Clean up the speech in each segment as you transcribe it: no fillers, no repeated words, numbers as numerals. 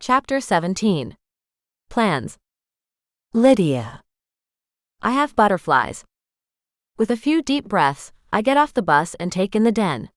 Chapter 17. Plans. Lydia. I have butterflies. With a few deep breaths, I get off the bus and take in the den.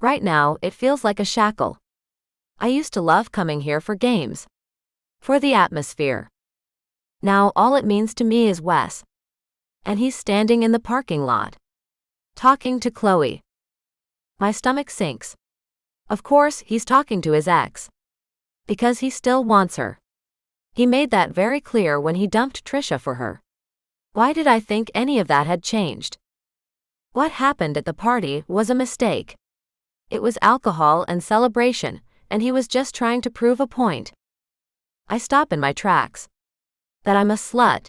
Right now, it feels like a shackle. I used to love coming here for games. For the atmosphere. Now all it means to me is Wes. And he's standing in the parking lot. Talking to Chloe. My stomach sinks. Of course, he's talking to his ex. Because he still wants her. He made that very clear when he dumped Trisha for her. Why did I think any of that had changed? What happened at the party was a mistake. It was alcohol and celebration, and he was just trying to prove a point. I stop in my tracks. That I'm a slut.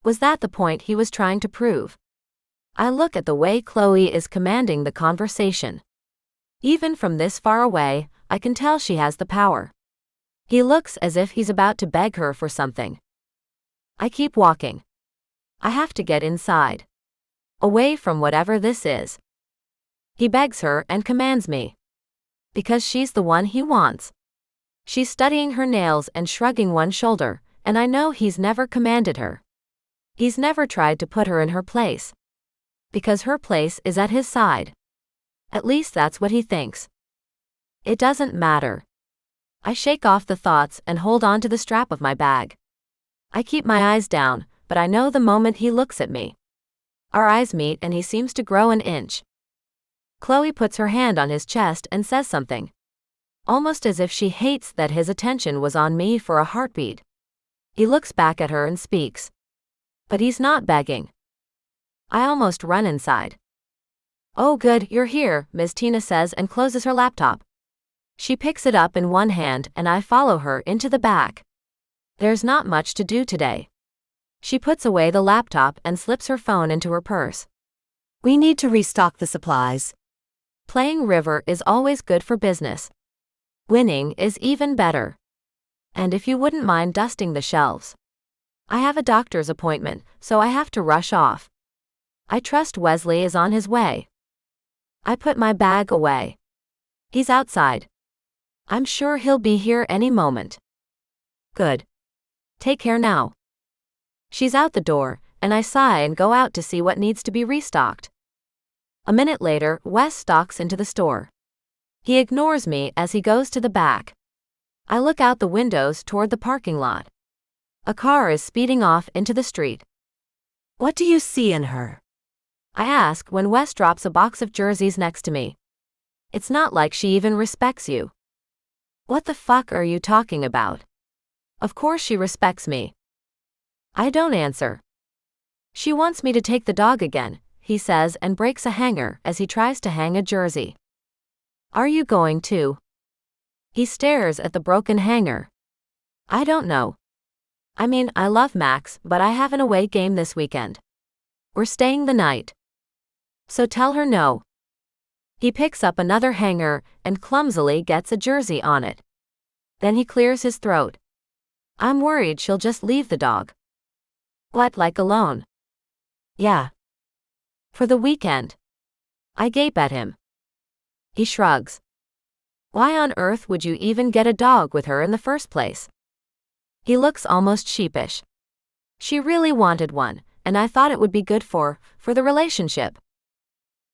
Was that the point he was trying to prove? I look at the way Chloe is commanding the conversation. Even from this far away, I can tell she has the power. He looks as if he's about to beg her for something. I keep walking. I have to get inside. Away from whatever this is. He begs her and commands me. Because she's the one he wants. She's studying her nails and shrugging one shoulder, and I know he's never commanded her. He's never tried to put her in her place. Because her place is at his side. At least that's what he thinks. It doesn't matter. I shake off the thoughts and hold on to the strap of my bag. I keep my eyes down, but I know the moment he looks at me. Our eyes meet and he seems to grow an inch. Chloe puts her hand on his chest and says something. Almost as if she hates that his attention was on me for a heartbeat. He looks back at her and speaks. But he's not begging. I almost run inside. "Oh good, you're here," Ms. Tina says and closes her laptop. She picks it up in one hand and I follow her into the back. There's not much to do today. She puts away the laptop and slips her phone into her purse. We need to restock the supplies. Playing River is always good for business. Winning is even better. And if you wouldn't mind dusting the shelves. I have a doctor's appointment, so I have to rush off. I trust Wesley is on his way. I put my bag away. He's outside. I'm sure he'll be here any moment. Good. Take care now. She's out the door, and I sigh and go out to see what needs to be restocked. A minute later, Wes stalks into the store. He ignores me as he goes to the back. I look out the windows toward the parking lot. A car is speeding off into the street. What do you see in her? I ask when Wes drops a box of jerseys next to me. It's not like she even respects you. What the fuck are you talking about? Of course she respects me. I don't answer. She wants me to take the dog again, he says and breaks a hanger as he tries to hang a jersey. Are you going to? He stares at the broken hanger. I don't know. I mean, I love Max, but I have an away game this weekend. We're staying the night. So tell her no. He picks up another hanger and clumsily gets a jersey on it. Then he clears his throat. I'm worried she'll just leave the dog. What, like alone? Yeah. For the weekend. I gape at him. He shrugs. Why on earth would you even get a dog with her in the first place? He looks almost sheepish. She really wanted one, and I thought it would be good for the relationship.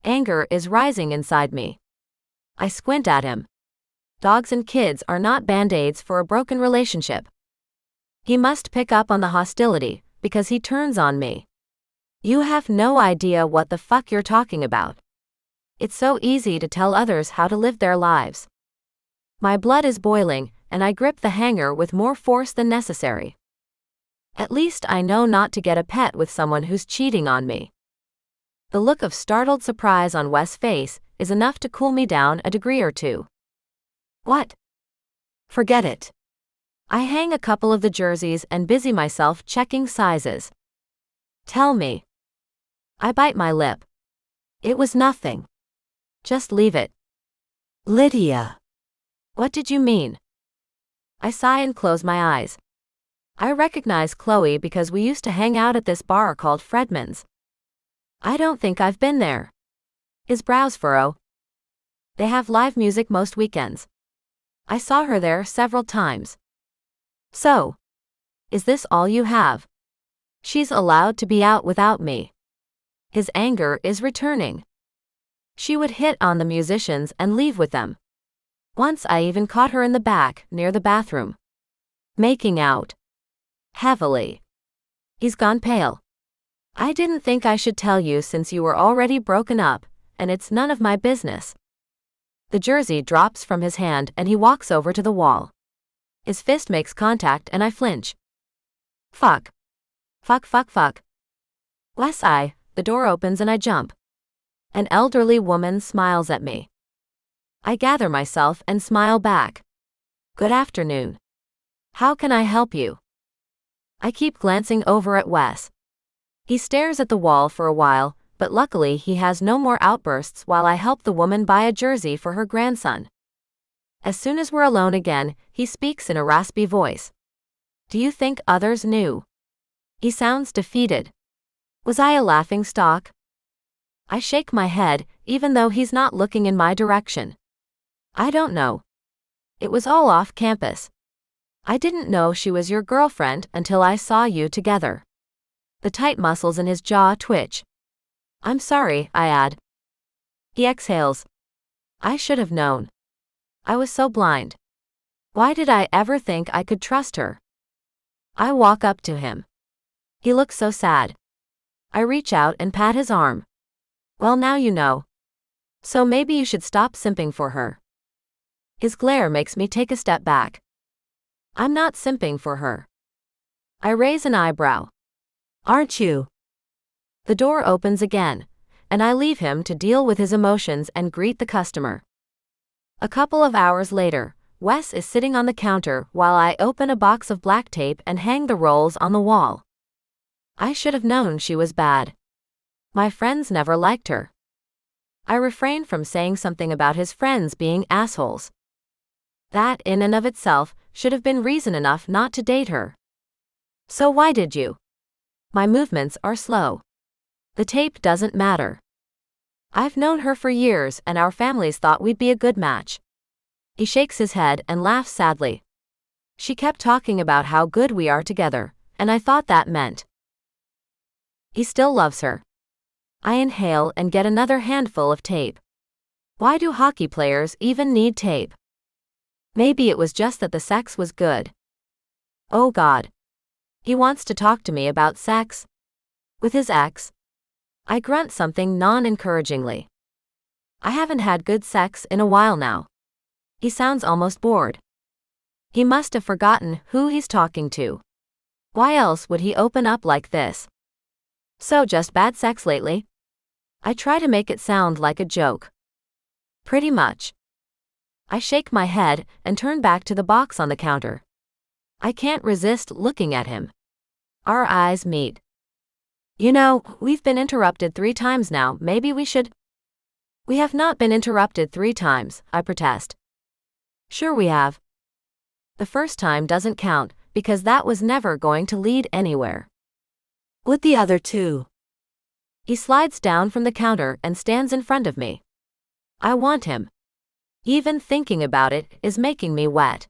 Anger is rising inside me. I squint at him. Dogs and kids are not band-aids for a broken relationship. He must pick up on the hostility, because he turns on me. You have no idea what the fuck you're talking about. It's so easy to tell others how to live their lives. My blood is boiling, and I grip the hanger with more force than necessary. At least I know not to get a pet with someone who's cheating on me. The look of startled surprise on Wes' face is enough to cool me down a degree or two. What? Forget it. I hang a couple of the jerseys and busy myself checking sizes. Tell me. I bite my lip. It was nothing. Just leave it. Lydia. What did you mean? I sigh and close my eyes. I recognize Chloe because we used to hang out at this bar called Fredman's. I don't think I've been there. His brows furrow. They have live music most weekends. I saw her there several times. So, is this all you have? She's allowed to be out without me. His anger is returning. She would hit on the musicians and leave with them. Once I even caught her in the back, near the bathroom, making out. Heavily. He's gone pale. I didn't think I should tell you since you were already broken up, and it's none of my business. The jersey drops from his hand and he walks over to the wall. His fist makes contact and I flinch. Fuck. Fuck, fuck, fuck. Wes, the door opens and I jump. An elderly woman smiles at me. I gather myself and smile back. Good afternoon. How can I help you? I keep glancing over at Wes. He stares at the wall for a while, but luckily he has no more outbursts while I help the woman buy a jersey for her grandson. As soon as we're alone again, he speaks in a raspy voice. Do you think others knew? He sounds defeated. Was I a laughingstock? I shake my head, even though he's not looking in my direction. I don't know. It was all off campus. I didn't know she was your girlfriend until I saw you together. The tight muscles in his jaw twitch. I'm sorry, I add. He exhales. I should have known. I was so blind. Why did I ever think I could trust her? I walk up to him. He looks so sad. I reach out and pat his arm. Well, now you know. So maybe you should stop simping for her. His glare makes me take a step back. I'm not simping for her. I raise an eyebrow. Aren't you? The door opens again, and I leave him to deal with his emotions and greet the customer. A couple of hours later, Wes is sitting on the counter while I open a box of black tape and hang the rolls on the wall. I should have known she was bad. My friends never liked her. I refrain from saying something about his friends being assholes. That, in and of itself, should have been reason enough not to date her. So why did you? My movements are slow. The tape doesn't matter. I've known her for years and our families thought we'd be a good match. He shakes his head and laughs sadly. She kept talking about how good we are together, and I thought that meant he still loves her. I inhale and get another handful of tape. Why do hockey players even need tape? Maybe it was just that the sex was good. Oh God. He wants to talk to me about sex? With his ex? I grunt something non-encouragingly. I haven't had good sex in a while now. He sounds almost bored. He must have forgotten who he's talking to. Why else would he open up like this? So just bad sex lately? I try to make it sound like a joke. Pretty much. I shake my head and turn back to the box on the counter. I can't resist looking at him. Our eyes meet. You know, we've been interrupted 3 times now, maybe we should. We have not been interrupted 3 times, I protest. Sure we have. The first time doesn't count, because that was never going to lead anywhere. With the other 2. He slides down from the counter and stands in front of me. I want him. Even thinking about it is making me wet.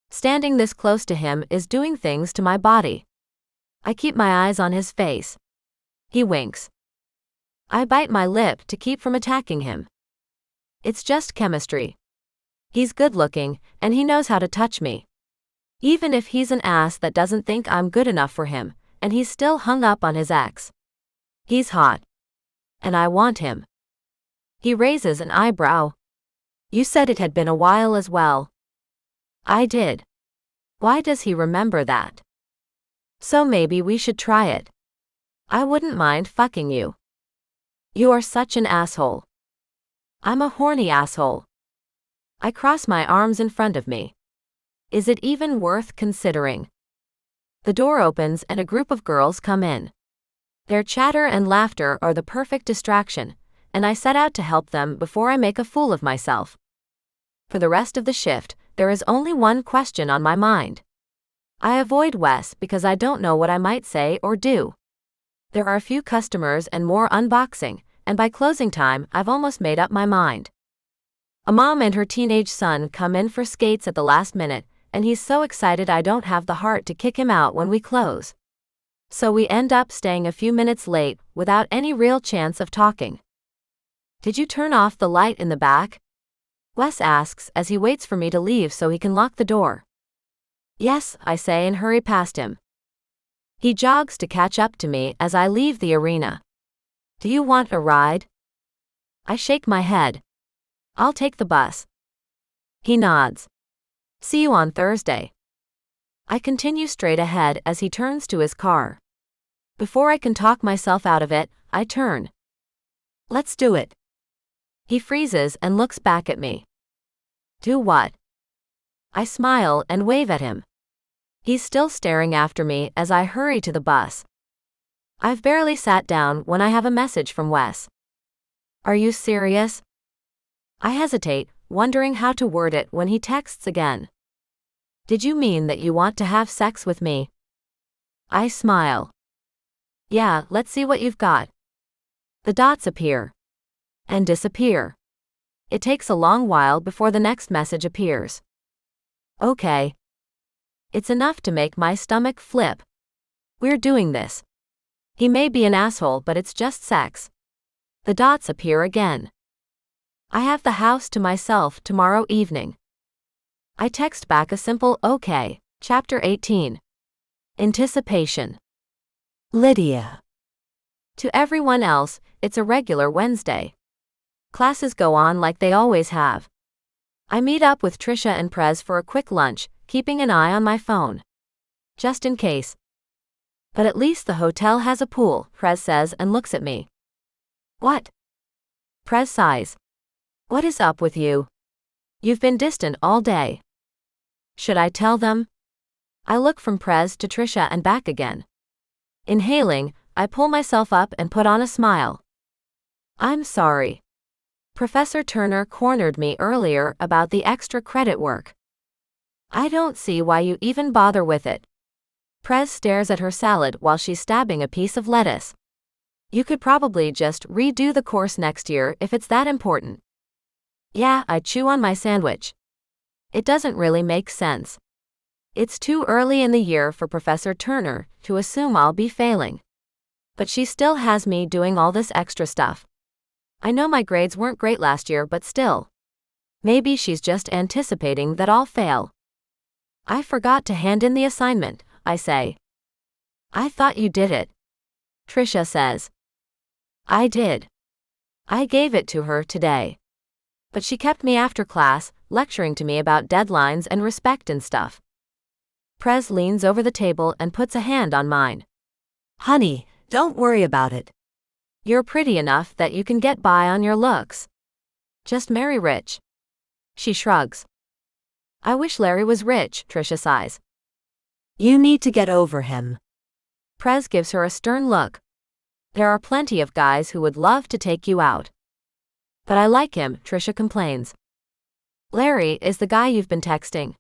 Standing this close to him is doing things to my body. I keep my eyes on his face. He winks. I bite my lip to keep from attacking him. It's just chemistry. He's good looking, and he knows how to touch me. Even if he's an ass that doesn't think I'm good enough for him, and he's still hung up on his ex. He's hot. And I want him. He raises an eyebrow. You said it had been a while as well. I did. Why does he remember that? So maybe we should try it. I wouldn't mind fucking you. You are such an asshole. I'm a horny asshole. I cross my arms in front of me. Is it even worth considering? The door opens and a group of girls come in. Their chatter and laughter are the perfect distraction, and I set out to help them before I make a fool of myself. For the rest of the shift, there is only one question on my mind. I avoid Wes because I don't know what I might say or do. There are a few customers and more unboxing, and by closing time, I've almost made up my mind. A mom and her teenage son come in for skates at the last minute, and he's so excited I don't have the heart to kick him out when we close. So we end up staying a few minutes late, without any real chance of talking. Did you turn off the light in the back? Wes asks as he waits for me to leave so he can lock the door. Yes, I say and hurry past him. He jogs to catch up to me as I leave the arena. Do you want a ride? I shake my head. I'll take the bus. He nods. See you on Thursday. I continue straight ahead as he turns to his car. Before I can talk myself out of it, I turn. Let's do it. He freezes and looks back at me. Do what? I smile and wave at him. He's still staring after me as I hurry to the bus. I've barely sat down when I have a message from Wes. Are you serious? I hesitate, wondering how to word it when he texts again. Did you mean that you want to have sex with me? I smile. Yeah, let's see what you've got. The dots appear. And disappear. It takes a long while before the next message appears. Okay. It's enough to make my stomach flip. We're doing this. He may be an asshole, but it's just sex. The dots appear again. I have the house to myself tomorrow evening. I text back a simple okay. Chapter 18. Anticipation. Lydia. To everyone else, it's a regular Wednesday. Classes go on like they always have. I meet up with Trisha and Prez for a quick lunch, keeping an eye on my phone. Just in case. But at least the hotel has a pool, Prez says and looks at me. What? Prez sighs. What is up with you? You've been distant all day. Should I tell them? I look from Prez to Trisha and back again. Inhaling, I pull myself up and put on a smile. I'm sorry. Professor Turner cornered me earlier about the extra credit work. I don't see why you even bother with it. Prez stares at her salad while she's stabbing a piece of lettuce. You could probably just redo the course next year if it's that important. Yeah, I chew on my sandwich. It doesn't really make sense. It's too early in the year for Professor Turner to assume I'll be failing. But she still has me doing all this extra stuff. I know my grades weren't great last year, but still. Maybe she's just anticipating that I'll fail. I forgot to hand in the assignment, I say. I thought you did it. Trisha says. I did. I gave it to her today. But she kept me after class, lecturing to me about deadlines and respect and stuff. Prez leans over the table and puts a hand on mine. Honey, don't worry about it. You're pretty enough that you can get by on your looks. Just marry rich. She shrugs. I wish Larry was rich, Trisha sighs. You need to get over him. Prez gives her a stern look. There are plenty of guys who would love to take you out. But I like him, Trisha complains. Larry is the guy you've been texting.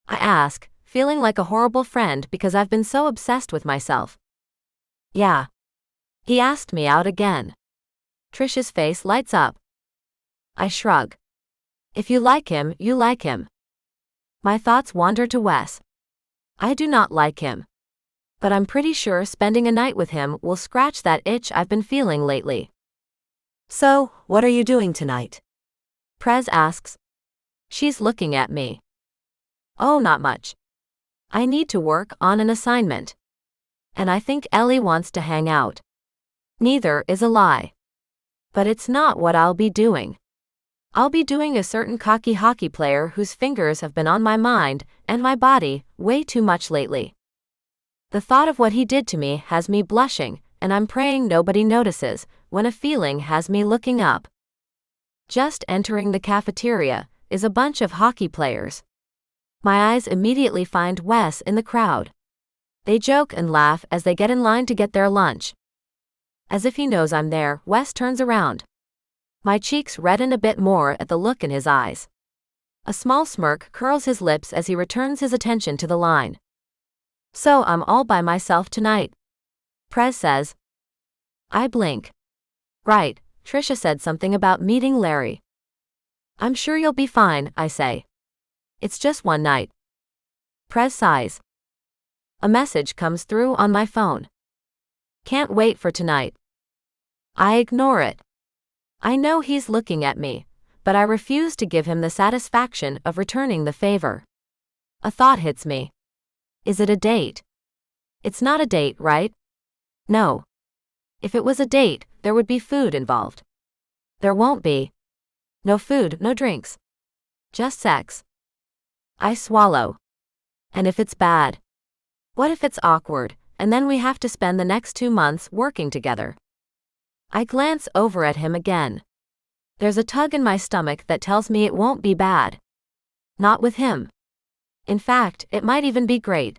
I ask, feeling like a horrible friend because I've been so obsessed with myself. Yeah. He asked me out again. Trisha's face lights up. I shrug. If you like him, you like him. My thoughts wander to Wes. I do not like him. But I'm pretty sure spending a night with him will scratch that itch I've been feeling lately. So, what are you doing tonight? Prez asks. She's looking at me. Oh, not much. I need to work on an assignment. And I think Ellie wants to hang out. Neither is a lie. But it's not what I'll be doing. I'll be doing a certain cocky hockey player whose fingers have been on my mind and my body way too much lately. The thought of what he did to me has me blushing, and I'm praying nobody notices, when a feeling has me looking up. Just entering the cafeteria is a bunch of hockey players. My eyes immediately find Wes in the crowd. They joke and laugh as they get in line to get their lunch. As if he knows I'm there, Wes turns around. My cheeks redden a bit more at the look in his eyes. A small smirk curls his lips as he returns his attention to the line. So I'm all by myself tonight. Prez says. I blink. Right, Trisha said something about meeting Larry. I'm sure you'll be fine, I say. It's just one night. Press size. A message comes through on my phone. Can't wait for tonight. I ignore it. I know he's looking at me, but I refuse to give him the satisfaction of returning the favor. A thought hits me. Is it a date? It's not a date, right? No. If it was a date, there would be food involved. There won't be. No food, no drinks. Just sex. I swallow. And if it's bad? What if it's awkward, and then we have to spend the next 2 months working together? I glance over at him again. There's a tug in my stomach that tells me it won't be bad. Not with him. In fact, it might even be great.